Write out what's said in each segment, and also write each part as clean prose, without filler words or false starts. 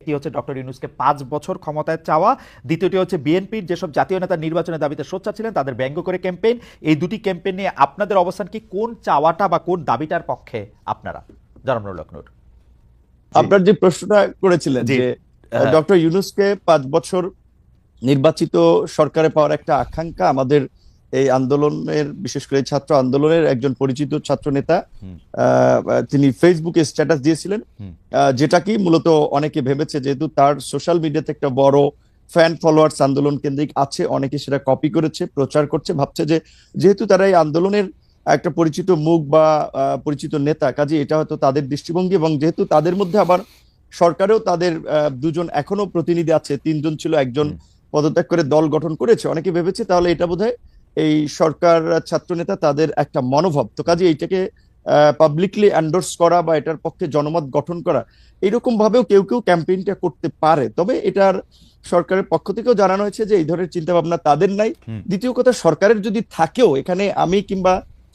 একটি হচ্ছে ডক্টর ইউনূসকে ৫ বছর ক্ষমতায় চাওয়া, দ্বিতীয়টি হচ্ছে বিএনপির যেসব জাতীয় নেতা নির্বাচনের দাবিতে সোচ্চার ছিলেন তাদের ব্যঙ্গ করে ক্যাম্পেইন। এই দুটি ক্যাম্পেইন নিয়ে আপনাদের অবস্থান কি? কোন চাওয়াটা বা কোন দাবিটার পক্ষে আপনারা? জনাব নুরুল হক নূর। আপনার যে প্রশ্নটা করেছিলেন যে ডক্টর ইউনূসকে 5 বছর নির্বাচিত সরকারে পাওয়ার একটা আকাঙ্ক্ষা আমাদের এই আন্দোলনের, বিশেষ করে ছাত্র আন্দোলনের একজন পরিচিত ছাত্র নেতা তিনি ফেসবুকে স্ট্যাটাস দিয়েছিলেন, যেটা কি মূলত অনেকে ভেবেছে যেহেতু তার সোশ্যাল মিডিয়াতে একটা বড় ফ্যান ফলোয়ার্স আন্দোলন কেন্দ্রিক আছে, অনেকে সেটা কপি করেছে, প্রচার করছে, ভাবছে যে যেহেতু তারা এই আন্দোলনের একটা পরিচিত মুখ বা পরিচিত নেতা, কাজে এটা হয়তো তাদের দৃষ্টিভঙ্গি। এবং যেহেতু তাদের মধ্যে আবার সরকারেও তাদের দুজন এখনো প্রতিনিধি আছে, 3জন ছিল, একজন পদত্যাগ করে দল গঠন করেছে, অনেকে ভেবেছে তাহলে এটা বোধহয় এই সরকার ছাত্র নেতা তাদের একটা মনোভাব। তো কাজে এইটাকে পাবলিকলি এন্ডোর্স করা বা এটার পক্ষে জনমত গঠন করা, এইরকম ভাবেও কেউ কেউ ক্যাম্পেইনটা করতে পারে। তবে এটার সরকারের পক্ষ থেকেও জানানো হয়েছে যে এই ধরনের চিন্তা ভাবনা তাদের নাই। দ্বিতীয় কথা, সরকারের যদি থাকেও, এখানে আমি কিংবা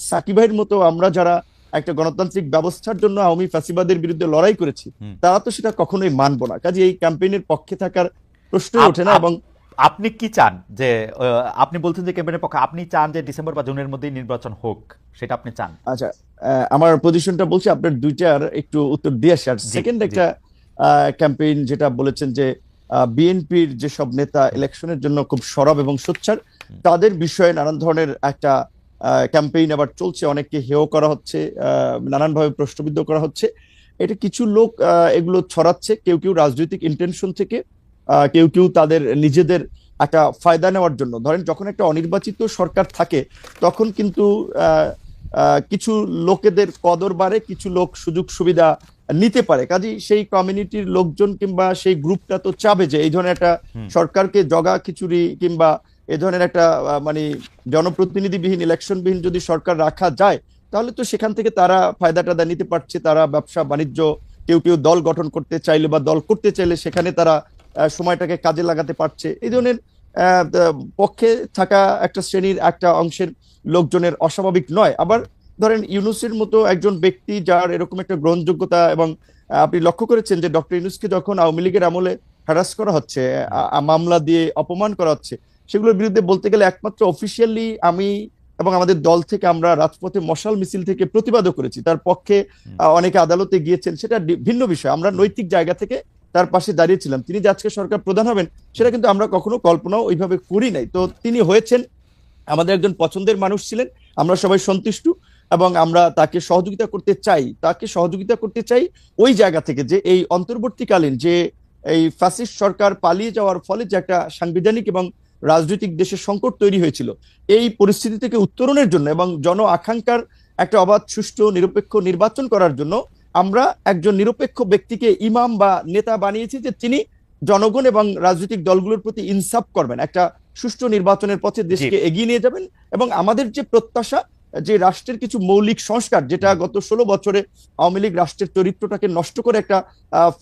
সাকিব ভাইয়ের মতো আমরা যারা একটা গণতান্ত্রিক ব্যবস্থার জন্য আওয়ামী ফ্যাসিবাদের বিরুদ্ধে লড়াই করেছি, তারা তো সেটা কখনোই মানবো না। কাজে এই ক্যাম্পেইনের পক্ষে থাকার প্রশ্নই ওঠে না। এবং আপনি কি চান যে, আপনি বলছেন যে ক্যাম্পেইনের পক্ষে, আপনি চান যে ডিসেম্বর বা জুনের মধ্যেই নির্বাচন হোক, সেটা আপনি চান? আচ্ছা, আমার পজিশনটা বলছি, আপনার দুইটার একটু উত্তর দিয়ে আসি। আর সেকেন্ড একটা ক্যাম্পেইন যেটা বলেছেন যে বিএনপির যেসব নেতা ইলেকশনের জন্য খুব সরব এবং সোচ্চার, তাদের বিষয়ে নানান ধরনের একটা ক্যাম্পেইন আবার চলছে, অনেককে হেয় করা হচ্ছে, নানানভাবে প্রশ্নবিদ্ধ করা হচ্ছে। এটা কিছু লোক এগুলো ছড়াচ্ছে, কেউ কেউ রাজনৈতিক ইন্টেনশন থেকে, কেউ কেউ তাদের নিজেদের একটা ফায়দা নেওয়ার জন্য। ধরেন যখন একটা অনির্বাচিত সরকার থাকে তখন কিন্তু কিছু লোকেদের কদর বাড়ে, কিছু লোক সুযোগ সুবিধা নিতে পারে। কাজেই সেই কমিউনিটির লোকজন কিংবা সেই গ্রুপটা তো চাবে যে এই ধরনের একটা সরকারকে জগা খিচুড়ি কিংবা এ ধরনের একটা মানে জনপ্রতিনিধিবিহীন ইলেকশনবিহীন যদি সরকার রাখা যায়, তাহলে তো সেখান থেকে তারা ফায়দা টাদা নিতে পারছে, তারা ব্যবসা বাণিজ্য, কেউ কেউ দল গঠন করতে চাইলে বা দল করতে চাইলে সেখানে তারা সময়টাকে কাজে লাগাতে পারছে। এই ধরনের পক্ষে থাকা একটা শ্রেণীর একটা অংশের লোকজনের অস্বাভাবিক নয়। আবার ধরেন ইউনূসের মতো একজন ব্যক্তি যার এরকম একটা গ্রহণযোগ্যতা, এবং আপনি লক্ষ্য করেছেন যে ডক্টর ইউনূসকে যখন আওয়ামী লীগের আমলে হ্যারাস করা হচ্ছে, মামলা দিয়ে অপমান করা হচ্ছে, সেগুলোর বিরুদ্ধে বলতে গেলে একমাত্র অফিসিয়ালি আমি এবং আমাদের দল থেকে আমরা রাজপথে মশাল মিছিল থেকে প্রতিবাদও করেছি, তার পক্ষে অনেকে আদালতে গিয়েছেন, সেটা ভিন্ন বিষয়। আমরা নৈতিক জায়গা থেকে তার পাশে দাঁড়িয়েছিলাম। তিনি যে আজকে সরকার প্রধান হবেন সেটা কিন্তু আমরা কখনো কল্পনাও ওইভাবে করি নাই। তো তিনি হয়েছেন, আমাদের একজন পছন্দের মানুষ ছিলেন, আমরা সবাই সন্তুষ্ট, এবং আমরা তাকে সহযোগিতা করতে চাই ওই জায়গা থেকে যে এই অন্তর্বর্তীকালীন যে এই ফ্যাসিস্ট সরকার পালিয়ে যাওয়ার ফলে যে একটা সাংবিধানিক এবং রাজনৈতিক দেশের সংকট তৈরি হয়েছিল, এই পরিস্থিতি থেকে উত্তরণের জন্য এবং জন আকাঙ্ক্ষার একটা অবাধ সুষ্ঠু নিরপেক্ষ নির্বাচন করার জন্য আমরা একজন নিরপেক্ষ ব্যক্তিকে ইমাম বা নেতা বানিয়েছি, যে তিনি জনগণ এবং রাজনৈতিক দলগুলোর প্রতি ইনসাফ করবেন, একটা সুষ্ঠু নির্বাচনের পথে দেশকে এগিয়ে নিয়ে যাবেন। এবং আমাদের যে প্রত্যাশা, যে রাষ্ট্রের কিছু মৌলিক সংস্কার, যেটা গত 16 বছরে আওয়ামী লীগ রাষ্ট্রের চরিত্রটাকে নষ্ট করে একটা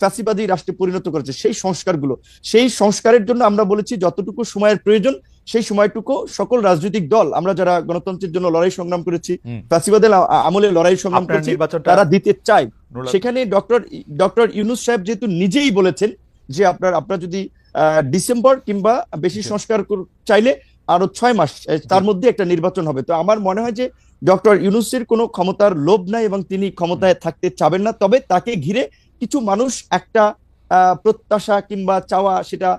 ফ্যাসিবাদী রাষ্ট্রে পরিণত করেছে, সেই সংস্কারের জন্য আমরা বলেছি যতটুকু সময়ের প্রয়োজন সেই সময়টুকু সকল রাজনৈতিক দল, আমরা যারা গণতন্ত্রের জন্য লড়াই সংগ্রাম করেছি, ফ্যাসিবাদের আমলে লড়াই সংগ্রাম করেছি, তারা দিতে চাই। সেখানে ডক্টর ইউনূস সাহেব যেহেতু নিজেই বলেছেন যে আপনার যদি ডিসেম্বর কিংবা বেশি সংস্কার চাইলে আরো 6 মাস তার মধ্যে একটা নির্বাচন হবে। তো আমার মনে হয় যে ডক্টর ইউনূসের কোনো ক্ষমতার লোভ নাই এবং তিনি ক্ষমতায় থাকতে চাবেন না। তবে তাকে ঘিরে কিছু মানুষ একটা প্রত্যাশা কিংবা চাওয়া, সেটা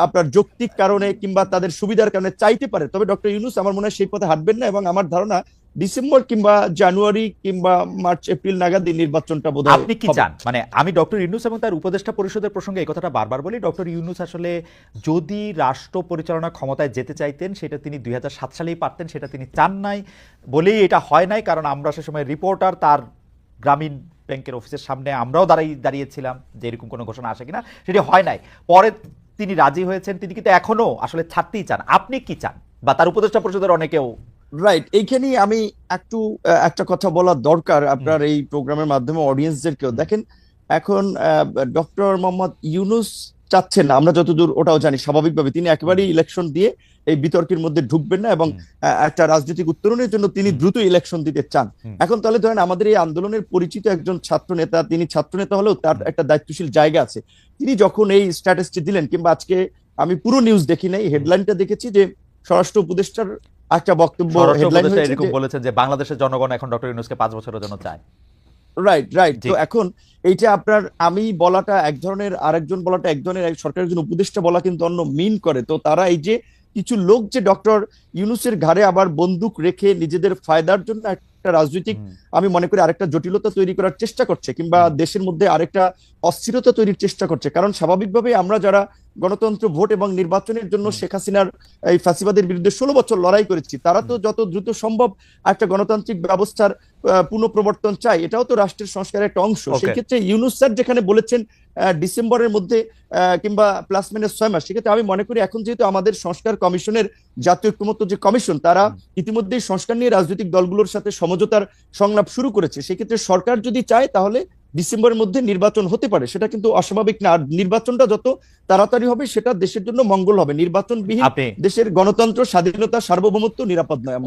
আপনার যৌক্তিক কারণে কিংবা তাদের সুবিধার কারণে চাইতে পারে। তবে ডক্টর ইউনূস আমার মনে হয় সেই পথে হাঁটবেন না, এবং আমার ধারণা ডিসেম্বর কিংবা জানুয়ারি কিংবা মার্চ এপ্রিল নাগাদ এই নির্বাচনটা বোধহয়। আপনি কি চান? মানে আমি ডক্টর ইউনূস এবং তার উপদেষ্টা পরিষদের প্রসঙ্গে এই কথাটা বারবার বলি, ডক্টর ইউনূস আসলে যদি রাষ্ট্র পরিচালনা ক্ষমতায় যেতে চাইতেন সেটা তিনি 2007 সালেই পারতেন, সেটা তিনি চান নাই বলেই এটা হয় নাই। কারণ আমরা সে সময় রিপোর্টার তার গ্রামীণ ব্যাংকের অফিসের সামনে আমরাও দাঁড়িয়েছিলাম যে এরকম কোনো ঘোষণা আসে কিনা, সেটি হয় নাই। পরে তিনি রাজি হয়েছেন, তিনি কিন্তু এখনো আসলে ছাড়তেই চান। আপনি কি চান? বা তার উপদেষ্টা পরিষদের অনেকেও। রাইট, এইখানে আমি একটা কথা বলা দরকার আপনার এই প্রোগ্রামের মাধ্যমে অডিয়েন্সদেরকেও। দেখেন, এখন ডক্টর মোহাম্মদ ইউনূস চাচ্ছেন না, আমরা যতদূর ওটাও জানি। স্বাভাবিকভাবে তিনি একেবারেই ইলেকশন দিয়ে এই বিতর্কের মধ্যে ঢুকবেন না এবং একটা রাজনৈতিক উত্তরণের জন্য তিনি দ্রুত ইলেকশন দিতে চান। এখন তাহলে ধরেন আমাদের এই আন্দোলনের পরিচিত একজন ছাত্র নেতা, তিনি ছাত্র নেতা হলেও তার একটা দায়িত্বশীল জায়গা আছে। তিনি যখন এই স্ট্যাটাসটি দিলেন, কিংবা আজকে আমি পুরো নিউজ দেখি নাই, হেডলাইনটা দেখেছি যে স্বরাষ্ট্র উপদেষ্টার একটা বক্তব্য হেডলাইন হয়েছে এরকম বলেছেন যে বাংলাদেশের জনগণ এখন ডক্টর ইউনূসকে 5 বছরের জন্য চায়। Right right. তো এখন এইটা আপনার আমি বলাটা এক ধরনের, আরেকজন বলাটা এক ধরনের, সরকারের একজন উপদেষ্টা বলা কিন্তু অন্য মিন করে। তো তারা এই যে কিছু লোক যে ডক্টর ইউনূসের ঘাড়ে আবার বন্দুক রেখে নিজেদের ফায়দার জন্য একটা রাজনৈতিক, আমি মনে করি আরেকটা জটিলতা তৈরি করার চেষ্টা করছে, কিংবা দেশের মধ্যে আরেকটা অস্থিরতা তৈরির চেষ্টা করছে। কারণ স্বাভাবিকভাবে আমরা যারা গণতন্ত্র, ভোট এবং নির্বাচনের জন্য শেখ হাসিনার এই ফ্যাসিবাদের বিরুদ্ধে 16 বছর লড়াই করেছি, তারা তো যত দ্রুত সম্ভব একটা গণতান্ত্রিক ব্যবস্থার পুনঃপ্রবর্তন চাই। এটাও তো রাষ্ট্রের সংস্কারের একটা অংশ। সেই ক্ষেত্রে ইউনূস স্যার যেখানে বলেছেন ডিসেম্বরের মধ্যে কিংবা প্লাস মাইনাস 6 মাস, সেক্ষেত্রে আমি মনে করি এখন যেহেতু আমাদের সংস্কার কমিশনের, জাতীয় ঐক্যমত্য যে কমিশন, তারা ইতিমধ্যেই সংস্কার নিয়ে রাজনৈতিক দলগুলোর সাথে সমঝোতার সংলাপ শুরু করেছে। সেক্ষেত্রে সরকার যদি চায় তাহলে ডিসেম্বরের মধ্যে নির্বাচন হতে পারে, সেটা কিন্তু অস্বাভাবিক না। আর নির্বাচনটা যত তাড়াতাড়ি হবে সেটা দেশের জন্য মঙ্গল হবে। নির্বাচনবিহীন দেশের গণতন্ত্র, স্বাধীনতা, সার্বভৌমত্ব নিরাপদ নয়।